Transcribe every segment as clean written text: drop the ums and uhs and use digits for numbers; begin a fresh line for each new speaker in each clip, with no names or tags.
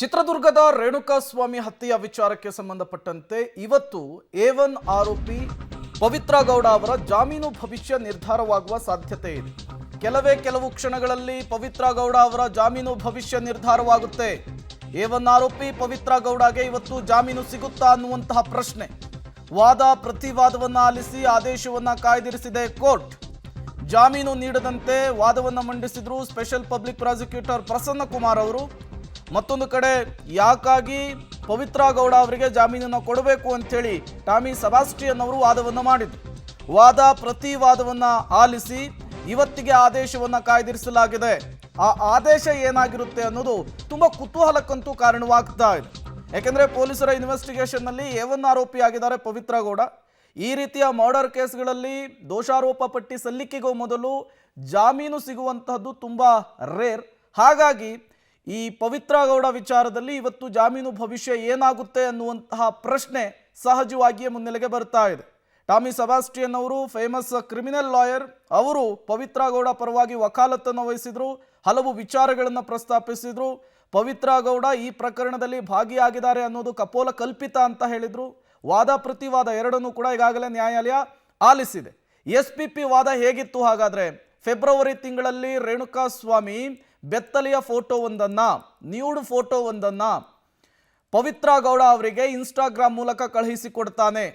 ಚಿತ್ರದುರ್ಗದ ರೇಣುಕಾಸ್ವಾಮಿ ಹತ್ಯೆಯ ವಿಚಾರಕ್ಕೆ ಸಂಬಂಧಪಟ್ಟಂತೆ ಇವತ್ತು A1 ಆರೋಪಿ ಪವಿತ್ರ ಗೌಡ ಅವರ ಜಾಮೀನು ಭವಿಷ್ಯ ನಿರ್ಧಾರವಾಗುವ ಸಾಧ್ಯತೆ ಇದೆ. ಕೆಲವು ಕ್ಷಣಗಳಲ್ಲಿ ಪವಿತ್ರ ಗೌಡ ಅವರ ಜಾಮೀನು ಭವಿಷ್ಯ ನಿರ್ಧಾರವಾಗುತ್ತೆ. A1 ಆರೋಪಿ ಪವಿತ್ರ ಗೌಡಗೆ ಇವತ್ತು ಜಾಮೀನು ಸಿಗುತ್ತಾ ಅನ್ನುವಂತಹ ಪ್ರಶ್ನೆ. ವಾದ ಪ್ರತಿವಾದವನ್ನ ಆಲಿಸಿ ಆದೇಶವನ್ನ ಕಾಯ್ದಿರಿಸಿದೆ ಕೋರ್ಟ್. ಜಾಮೀನು ನೀಡದಂತೆ ವಾದವನ್ನ ಮಂಡಿಸಿದ್ರು special public prosecutor Prasanna Kumar ಅವರು. ಮತ್ತೊಂದು ಕಡೆ ಯಾಕಾಗಿ ಪವಿತ್ರ ಗೌಡ ಅವರಿಗೆ ಜಾಮೀನನ್ನು ಕೊಡಬೇಕು ಅಂತೇಳಿ ಟಾಮಿ ಸೆಬಾಸ್ಟಿಯನ್ ಅವರು ವಾದವನ್ನು ಮಾಡಿದರು. ವಾದ ಪ್ರತಿವಾದವನ್ನ ಆಲಿಸಿ ಇವತ್ತಿಗೆ ಆದೇಶವನ್ನ ಕಾಯ್ದಿರಿಸಲಾಗಿದೆ. ಆ ಆದೇಶ ಏನಾಗಿರುತ್ತೆ ಅನ್ನೋದು ತುಂಬಾ ಕುತೂಹಲಕ್ಕಂತೂ ಕಾರಣವಾಗ್ತಾ ಇದೆ. ಯಾಕೆಂದ್ರೆ ಪೊಲೀಸರ ಇನ್ವೆಸ್ಟಿಗೇಷನ್ ನಲ್ಲಿ A1 ಆರೋಪಿ ಆಗಿದ್ದಾರೆ ಪವಿತ್ರ ಗೌಡ. ಈ ರೀತಿಯ ಮರ್ಡರ್ ಕೇಸ್ಗಳಲ್ಲಿ ದೋಷಾರೋಪ ಪಟ್ಟಿ ಸಲ್ಲಿಕೆಗೂ ಮೊದಲು ಜಾಮೀನು ಸಿಗುವಂತಹದ್ದು ತುಂಬಾ ರೇರ್. ಹಾಗಾಗಿ ಈ ಪವಿತ್ರ ಗೌಡ ವಿಚಾರದಲ್ಲಿ ಇವತ್ತು ಜಾಮೀನು ಭವಿಷ್ಯ ಏನಾಗುತ್ತೆ ಅನ್ನುವಂತಹ ಪ್ರಶ್ನೆ ಸಹಜವಾಗಿಯೇ ಮುನ್ನೆಲೆಗೆ ಬರ್ತಾ ಇದೆ. ಟಾಮಿ ಸೆಬಾಸ್ಟಿಯನ್ ಅವರು ಫೇಮಸ್ ಕ್ರಿಮಿನಲ್ ಲಾಯರ್. ಅವರು ಪವಿತ್ರ ಗೌಡ ಪರವಾಗಿ ವಕಾಲತ್ತನ್ನು ವಹಿಸಿದ್ರು, ಹಲವು ವಿಚಾರಗಳನ್ನು ಪ್ರಸ್ತಾಪಿಸಿದ್ರು. ಪವಿತ್ರ ಗೌಡ ಈ ಪ್ರಕರಣದಲ್ಲಿ ಭಾಗಿಯಾಗಿದ್ದಾರೆ ಅನ್ನೋದು ಕಪೋಲ ಕಲ್ಪಿತ ಅಂತ ಹೇಳಿದ್ರು. ವಾದ ಪ್ರತಿವಾದ ಎರಡನ್ನೂ ಕೂಡ ಈಗಾಗಲೇ ನ್ಯಾಯಾಲಯ ಆಲಿಸಿದೆ. SPP ವಾದ ಹೇಗಿತ್ತು ಹಾಗಾದ್ರೆ? ಫೆಬ್ರವರಿ ತಿಂಗಳಲ್ಲಿ ರೇಣುಕಾಸ್ವಾಮಿ ಬೆತ್ತಲೆಯ ಫೋಟೋವೊಂದನ್ನು, ನ್ಯೂಡ್ ಫೋಟೋವೊಂದನ್ನು ಪವಿತ್ರ ಗೌಡ ಅವರಿಗೆ ಇನ್ಸ್ಟಾಗ್ರಾಮ್ ಮೂಲಕ ಕಳುಹಿಸಿಕೊಡ್ತಾನೆ.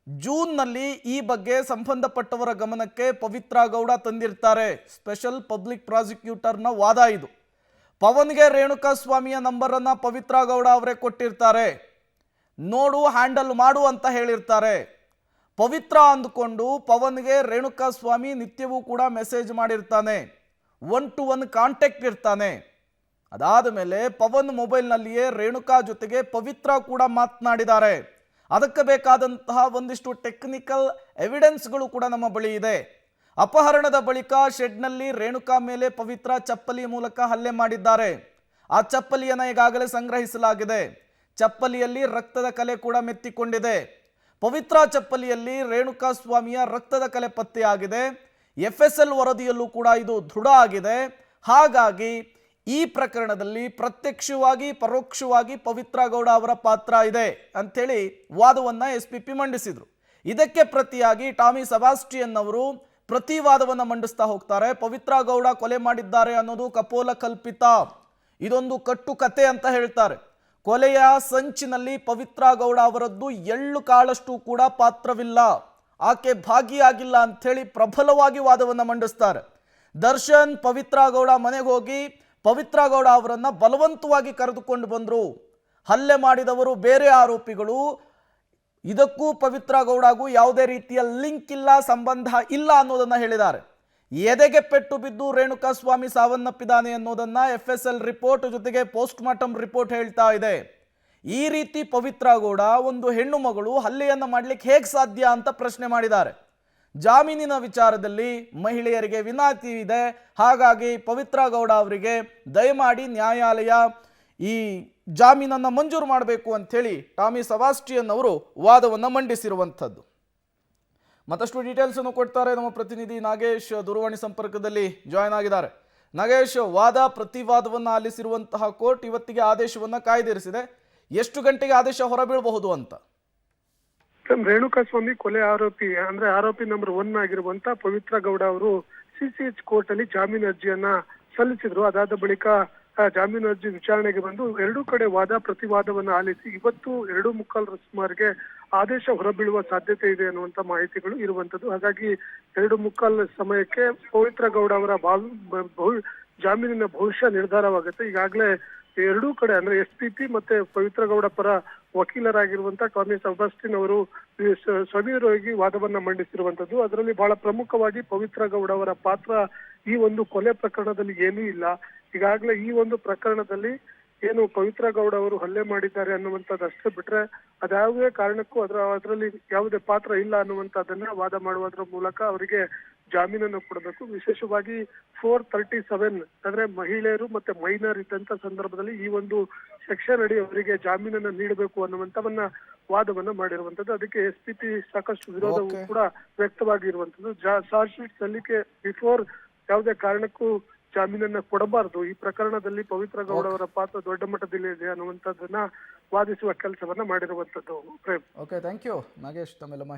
ಜೂನ್ನಲ್ಲಿ ಈ ಬಗ್ಗೆ ಸಂಬಂಧಪಟ್ಟವರ ಗಮನಕ್ಕೆ ಪವಿತ್ರ ಗೌಡ ತಂದಿರ್ತಾರೆ. ಸ್ಪೆಷಲ್ ಪಬ್ಲಿಕ್ ಪ್ರಾಸಿಕ್ಯೂಟರ್ನ ವಾದ ಇದು. ಪವನ್ಗೆ ರೇಣುಕಾಸ್ವಾಮಿಯ ನಂಬರನ್ನು ಪವಿತ್ರ ಗೌಡ ಅವರೇ ಕೊಟ್ಟಿರ್ತಾರೆ. ನೋಡು, ಹ್ಯಾಂಡಲ್ ಮಾಡು ಅಂತ ಹೇಳಿರ್ತಾರೆ. ಪವಿತ್ರ ಅಂದುಕೊಂಡು ಪವನ್ಗೆ ರೇಣುಕಾಸ್ವಾಮಿ ನಿತ್ಯವೂ ಕೂಡ ಮೆಸೇಜ್ ಮಾಡಿರ್ತಾನೆ. 1-to-1 ಕಾಂಟ್ಯಾಕ್ಟ್ ಇರ್ತಾನೆ. ಅದಾದ ಮೇಲೆ ಪವನ್ ಮೊಬೈಲ್ನಲ್ಲಿಯೇ ರೇಣುಕಾ ಜೊತೆಗೆ ಪವಿತ್ರ ಕೂಡ ಮಾತನಾಡಿದ್ದಾರೆ. ಅದಕ್ಕೆ ಬೇಕಾದಂತಹ ಒಂದಿಷ್ಟು ಟೆಕ್ನಿಕಲ್ ಎವಿಡೆನ್ಸ್ಗಳು ಕೂಡ ನಮ್ಮ ಬಳಿ ಇದೆ. ಅಪಹರಣದ ಬಳಿಕ ಶೆಡ್ನಲ್ಲಿ ರೇಣುಕಾ ಮೇಲೆ ಪವಿತ್ರ ಚಪ್ಪಲಿ ಮೂಲಕ ಹಲ್ಲೆ ಮಾಡಿದ್ದಾರೆ. ಆ ಚಪ್ಪಲಿಯನ್ನು ಈಗಾಗಲೇ ಸಂಗ್ರಹಿಸಲಾಗಿದೆ. ಚಪ್ಪಲಿಯಲ್ಲಿ ರಕ್ತದ ಕಲೆ ಕೂಡ ಮೆತ್ತಿಕೊಂಡಿದೆ. ಪವಿತ್ರ ಚಪ್ಪಲಿಯಲ್ಲಿ ರೇಣುಕಾಸ್ವಾಮಿಯ ರಕ್ತದ ಕಲೆ ಪತ್ತೆಯಾಗಿದೆ. FSL ವರದಿಯಲ್ಲೂ ಕೂಡ ಇದು ದೃಢ ಆಗಿದೆ. ಹಾಗಾಗಿ ಈ ಪ್ರಕರಣದಲ್ಲಿ ಪ್ರತ್ಯಕ್ಷವಾಗಿ ಪರೋಕ್ಷವಾಗಿ ಪವಿತ್ರ ಗೌಡ ಅವರ ಪಾತ್ರ ಇದೆ ಅಂಥೇಳಿ ವಾದವನ್ನು SPP ಮಂಡಿಸಿದರು. ಇದಕ್ಕೆ ಪ್ರತಿಯಾಗಿ ಟಾಮಿ ಸೆಬಾಸ್ಟಿಯನ್ ಅವರು ಪ್ರತಿವಾದವನ್ನು ಮಂಡಿಸ್ತಾ ಹೋಗ್ತಾರೆ. ಪವಿತ್ರ ಗೌಡ ಕೊಲೆ ಮಾಡಿದ್ದಾರೆ ಅನ್ನೋದು ಕಪೋಲ ಕಲ್ಪಿತ, ಇದೊಂದು ಕಟ್ಟು ಕತೆ ಅಂತ ಹೇಳ್ತಾರೆ. ಕೊಲೆಯ ಸಂಚಿನಲ್ಲಿ ಪವಿತ್ರ ಗೌಡ ಅವರದ್ದು ಎಳ್ಳು ಕಾಳಷ್ಟು ಕೂಡ ಪಾತ್ರವಿಲ್ಲ, ಆಕೆ ಭಾಗಿಯಾಗಿಲ್ಲ ಅಂಥೇಳಿ ಪ್ರಬಲವಾಗಿ ವಾದವನ್ನು ಮಂಡಿಸ್ತಾರೆ. ದರ್ಶನ್ ಪವಿತ್ರ ಗೌಡ ಮನೆಗೆ ಹೋಗಿ ಪವಿತ್ರ ಗೌಡ ಅವರನ್ನು ಬಲವಂತವಾಗಿ ಕರೆದುಕೊಂಡು ಬಂದರು. ಹಲ್ಲೆ ಮಾಡಿದವರು ಬೇರೆ ಆರೋಪಿಗಳು. ಇದಕ್ಕೂ ಪವಿತ್ರ ಗೌಡಗೂ ಯಾವುದೇ ರೀತಿಯ ಲಿಂಕ್ ಇಲ್ಲ, ಸಂಬಂಧ ಇಲ್ಲ ಅನ್ನೋದನ್ನು ಹೇಳಿದ್ದಾರೆ. ಎದೆಗೆ ಪೆಟ್ಟು ಬಿದ್ದು ರೇಣುಕಾಸ್ವಾಮಿ ಸಾವನ್ನಪ್ಪಿದ್ದಾನೆ ಅನ್ನೋದನ್ನು FSL ರಿಪೋರ್ಟ್ ಜೊತೆಗೆ ಪೋಸ್ಟ್ ಮಾರ್ಟಮ್ ರಿಪೋರ್ಟ್ ಹೇಳ್ತಾ ಇದೆ. ಈ ರೀತಿ ಪವಿತ್ರ ಗೌಡ ಒಂದು ಹೆಣ್ಣು ಮಗಳು ಹಲ್ಲೆಯನ್ನು ಮಾಡಲಿಕ್ಕೆ ಹೇಗೆ ಸಾಧ್ಯ ಅಂತ ಪ್ರಶ್ನೆ ಮಾಡಿದ್ದಾರೆ. ಜಾಮೀನಿನ ವಿಚಾರದಲ್ಲಿ ಮಹಿಳೆಯರಿಗೆ ವಿನಾಯಿತಿ ಇದೆ. ಹಾಗಾಗಿ ಪವಿತ್ರ ಗೌಡ ಅವರಿಗೆ ದಯಮಾಡಿ ನ್ಯಾಯಾಲಯ ಈ ಜಾಮೀನನ್ನು ಮಂಜೂರು ಮಾಡಬೇಕು ಅಂಥೇಳಿ ಟಾಮಿ ಸೆಬಾಸ್ಟಿಯನ್ ಅವರು ವಾದವನ್ನು ಮಂಡಿಸಿರುವಂಥದ್ದು. ಮತ್ತಷ್ಟು ಡೀಟೇಲ್ಸ್ ಅನ್ನು ಕೊಡ್ತಾರೆ ನಮ್ಮ ಪ್ರತಿನಿಧಿ ನಾಗೇಶ್, ದೂರವಾಣಿ ಸಂಪರ್ಕದಲ್ಲಿ ಜಾಯ್ನ್ ಆಗಿದ್ದಾರೆ. ನಾಗೇಶ್, ವಾದ ಪ್ರತಿವಾದವನ್ನು ಆಲಿಸಿರುವಂತಹ ಕೋರ್ಟ್ ಇವತ್ತಿಗೆ ಆದೇಶವನ್ನು ಕಾಯ್ದಿರಿಸಿದೆ. ಎಷ್ಟು ಗಂಟೆಗೆ ಆದೇಶ ಹೊರಬೀಳಬಹುದು ಅಂತ?
ರೇಣುಕಾಸ್ವಾಮಿ ಕೊಲೆ ಆರೋಪಿ ಅಂದ್ರೆ ಆರೋಪಿ ನಂಬರ್ 1 ಆಗಿರುವಂತ ಪವಿತ್ರ ಗೌಡ ಅವರು CCH ಕೋರ್ಟ್ ಅಲ್ಲಿ ಜಾಮೀನು ಅರ್ಜಿಯನ್ನ ಸಲ್ಲಿಸಿದ್ರು. ಅದಾದ ಬಳಿಕ ಜಾಮೀನು ಅರ್ಜಿ ವಿಚಾರಣೆಗೆ ಬಂದು ಎರಡೂ ಕಡೆ ವಾದ ಪ್ರತಿವಾದವನ್ನ ಆಲಿಸಿ ಇವತ್ತು 2:45 ಸುಮಾರಿಗೆ ಆದೇಶ ಹೊರಬೀಳುವ ಸಾಧ್ಯತೆ ಇದೆ ಅನ್ನುವಂತ ಮಾಹಿತಿಗಳು ಇರುವಂತದ್ದು. ಹಾಗಾಗಿ 2:45 ಸಮಯಕ್ಕೆ ಪವಿತ್ರ ಗೌಡ ಅವರ ಜಾಮೀನಿನ ಭವಿಷ್ಯ ನಿರ್ಧಾರವಾಗುತ್ತೆ. ಈಗಾಗಲೇ ಎರಡೂ ಕಡೆ ಅಂದ್ರೆ SPP ಮತ್ತೆ ಪವಿತ್ರ ಗೌಡ ಪರ ವಕೀಲರಾಗಿರುವಂತ ಟಾಮಿ ಸೆಬಾಸ್ಟಿಯನ್ ಅವರು ಸವಿವರವಾಗಿ ವಾದವನ್ನ ಮಂಡಿಸಿರುವಂತದ್ದು. ಅದರಲ್ಲಿ ಬಹಳ ಪ್ರಮುಖವಾಗಿ ಪವಿತ್ರ ಗೌಡ ಅವರ ಪಾತ್ರ ಈ ಒಂದು ಕೊಲೆ ಪ್ರಕರಣದಲ್ಲಿ ಏನೂ ಇಲ್ಲ. ಈಗಾಗಲೇ ಈ ಒಂದು ಪ್ರಕರಣದಲ್ಲಿ ಏನು ಪವಿತ್ರ ಗೌಡ ಅವರು ಹಲ್ಲೆ ಮಾಡಿದ್ದಾರೆ ಅನ್ನುವಂಥದ್ದು ಅಷ್ಟೇ ಬಿಟ್ರೆ ಅದ್ಯಾವುದೇ ಕಾರಣಕ್ಕೂ ಅದರಲ್ಲಿ ಯಾವುದೇ ಪಾತ್ರ ಇಲ್ಲ ಅನ್ನುವಂಥದ್ದನ್ನ ವಾದ ಮಾಡುವುದರ ಮೂಲಕ ಅವರಿಗೆ ಜಾಮೀನನ್ನು ಕೊಡಬೇಕು. ವಿಶೇಷವಾಗಿ 437 ಅಂದ್ರೆ ಮಹಿಳೆಯರು ಮತ್ತೆ ಮೈನರ್ ಇದ್ದಂತ ಸಂದರ್ಭದಲ್ಲಿ ಈ ಒಂದು ಸೆಕ್ಷನ್ ಅಡಿ ಅವರಿಗೆ ಜಾಮೀನನ್ನು ನೀಡಬೇಕು ಅನ್ನುವಂಥವನ್ನ ವಾದವನ್ನ ಮಾಡಿರುವಂತದ್ದು. ಅದಕ್ಕೆ SPP ಸಾಕಷ್ಟು ವಿರೋಧವೂ ಕೂಡ ವ್ಯಕ್ತವಾಗಿರುವಂತದ್ದು. ಚಾರ್ಜ್ ಶೀಟ್ ಸಲ್ಲಿಕೆ ಬಿಫೋರ್ ಯಾವುದೇ ಕಾರಣಕ್ಕೂ ಜಾಮೀನನ್ನ ಕೊಡಬಾರದು, ಈ ಪ್ರಕರಣದಲ್ಲಿ ಪವಿತ್ರ ಗೌಡ ಅವರ ಪಾತ್ರ ದೊಡ್ಡ ಮಟ್ಟದಲ್ಲಿ ಇದೆ ಅನ್ನುವಂಥದ್ದನ್ನ ವಾದಿಸುವ ಕೆಲಸವನ್ನ ಮಾಡಿರುವಂತದ್ದು. Prem.
Okay, thank you Nagesh ತಮ್ಮೆಲ್ಲ